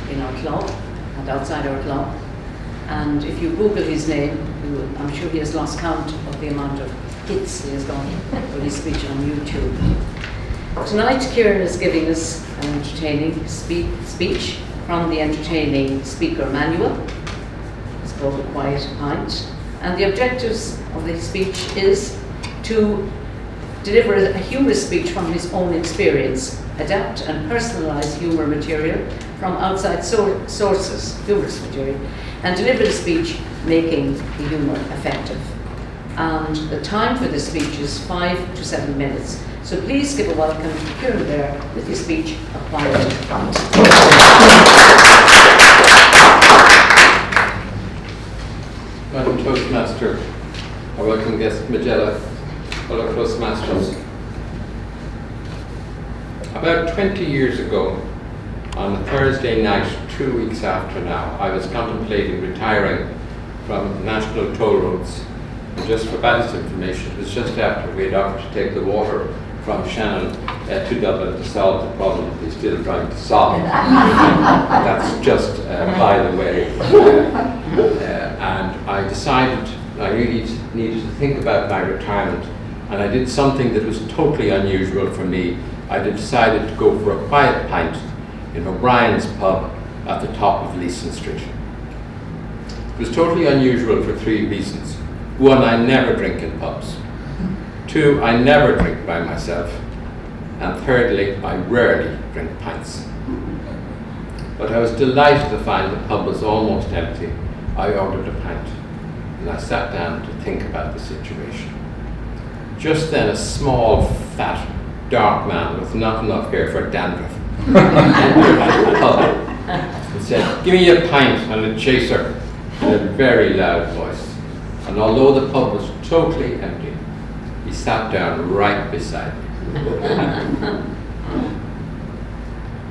in our club and outside our club. And if you Google his name, I'm sure he has lost count of the amount of hits he has done for his speech on YouTube. Tonight, Kieran is giving us an entertaining speech from the entertaining speaker manual. It's called A Quiet Pint. And the objectives of the speech is to deliver a humorous speech from his own experience, adapt and personalise humour material from outside sources, humorous material, and deliver the speech making the humour effective. And the time for the speech is 5 to 7 minutes. So please give a welcome to Kieran Blair with his speech, A Quiet Pint. Madam Toastmaster, our welcome guest Magella, fellow Toastmasters. About 20 years ago, on a Thursday night, 2 weeks after now, I was contemplating retiring from national toll roads. And just for balance information, it was just after we had offered to take the water from Shannon to Dublin to solve the problem that he's still trying to solve. That's just by the way. And I decided I really needed to think about my retirement, and I did something that was totally unusual for me. I decided to go for a quiet pint in O'Brien's pub at the top of Leeson Street. It was totally unusual for 3 reasons. 1, I never drink in pubs. 2, I never drink by myself. And thirdly, I rarely drink pints. But I was delighted to find the pub was almost empty. I ordered a pint, and I sat down to think about the situation. Just then, a small, fat, dark man with not enough hair for dandruff entered the pub and said, "Give me a pint and a chaser," in a very loud voice. And although the pub was totally empty, he sat down right beside me.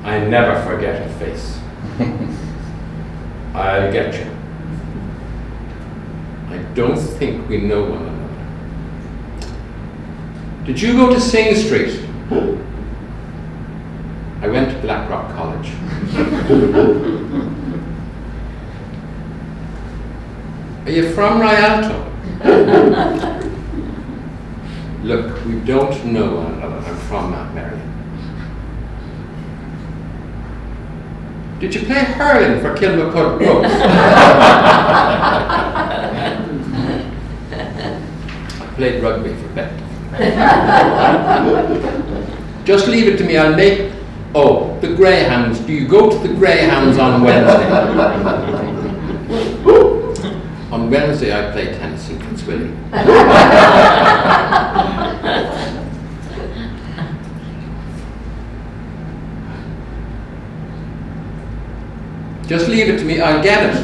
I never forget a face. I'll get you. I don't think we know one another. Did you go to Sing Street? I went to Blackrock College. Are you from Rialto? Look, we don't know one another. I'm from Mount Marion. Did you play hurling for Kilmacud Brooks? I played rugby for Beck. Just leave it to me, I'll make... Oh, the Greyhounds. Do you go to the Greyhounds on Wednesday? On Wednesday I play tennis in Fitzwilliam. Just leave it to me, I'll get it.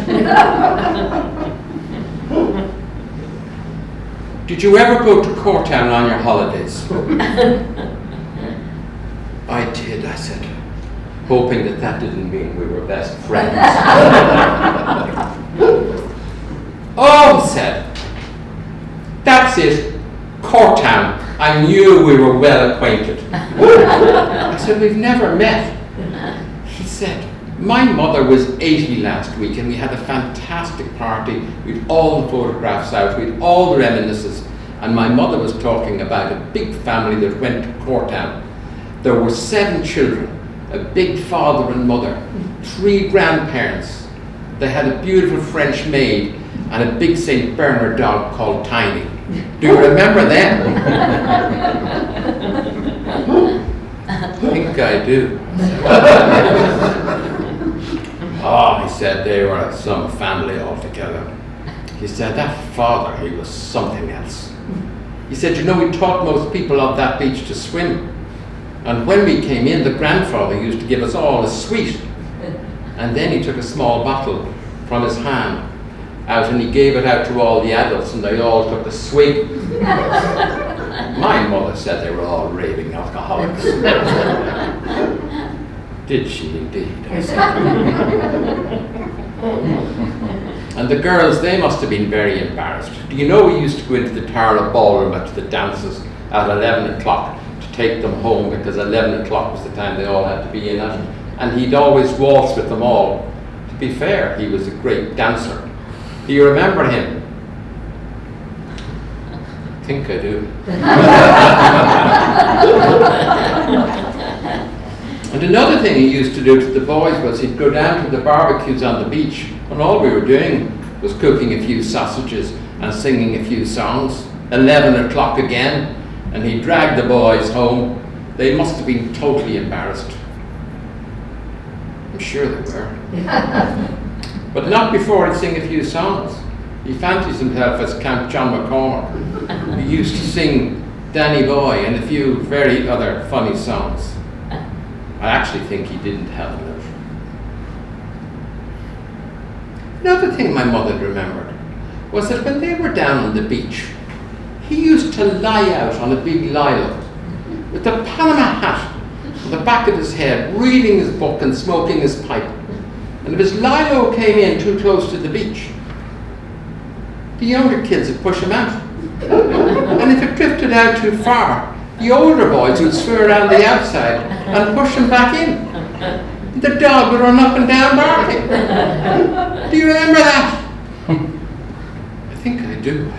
Did you ever go to Courtown on your holidays? I did, I said, hoping that didn't mean we were best friends. Oh, he said, that's it, Courtown. I knew we were well acquainted. I said, we've never met. He said, my mother was 80 last week and we had a fantastic party with all the photographs out, with all the reminiscences, and my mother was talking about a big family that went to Courtown. There were 7 children, a big father and mother, 3 grandparents. They had a beautiful French maid and a big St. Bernard dog called Tiny. Do you remember them? I think I do. Oh, he said, they were some family altogether. He said, that father, he was something else. He said, you know, we taught most people on that beach to swim. And when we came in, the grandfather used to give us all a sweet. And then he took a small bottle from his hand out and he gave it out to all the adults and they all took a swig. My mother said they were all raving alcoholics. Did she indeed? I said. And the girls, they must have been very embarrassed. Do you know we used to go into the Tarla ballroom at the dances at 11 o'clock to take them home because 11 o'clock was the time they all had to be in at. and he'd always waltz with them all. To be fair, he was a great dancer. Do you remember him? I think I do. And another thing he used to do to the boys was he'd go down to the barbecues on the beach, and all we were doing was cooking a few sausages and singing a few songs. 11 o'clock again, and he'd drag the boys home. They must have been totally embarrassed. I'm sure they were. But not before he'd sing a few songs. He fancies himself as Count John McCormack. He used to sing Danny Boy and a few very other funny songs. I actually think he didn't have a note. Another thing my mother remembered was that when they were down on the beach, he used to lie out on a big lilo with a Panama hat on the back of his head, reading his book and smoking his pipe. And if his lilo came in too close to the beach, the younger kids would push him out. And if it drifted out too far, the older boys would swim around the outside and push him back in. The dog would run up and down barking. Do you remember that? I think I do.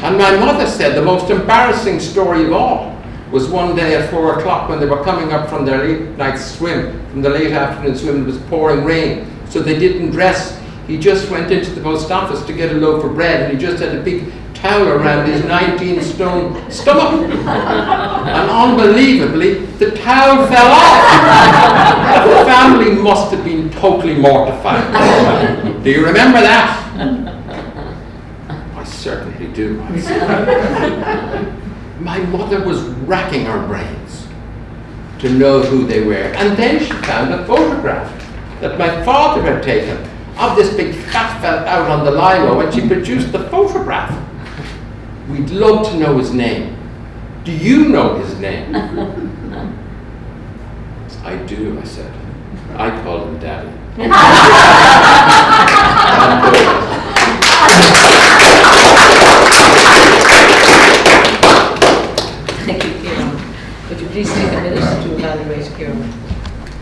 And my mother said the most embarrassing story of all was one day at 4 o'clock when they were coming up from their late night swim, from the late afternoon swim. It was pouring rain, so they didn't dress. He just went into the post office to get a loaf of bread, and he just had a big towel around his 19-stone stomach. And unbelievably, the towel fell off. The family must have been totally mortified. Do you remember that? I certainly do. My mother was racking her brains to know who they were. And then she found a photograph that my father had taken of this big fat fella out on the lilo, and she produced the photograph. We'd love to know his name. Do you know his name? I do, I said. I call him Daddy.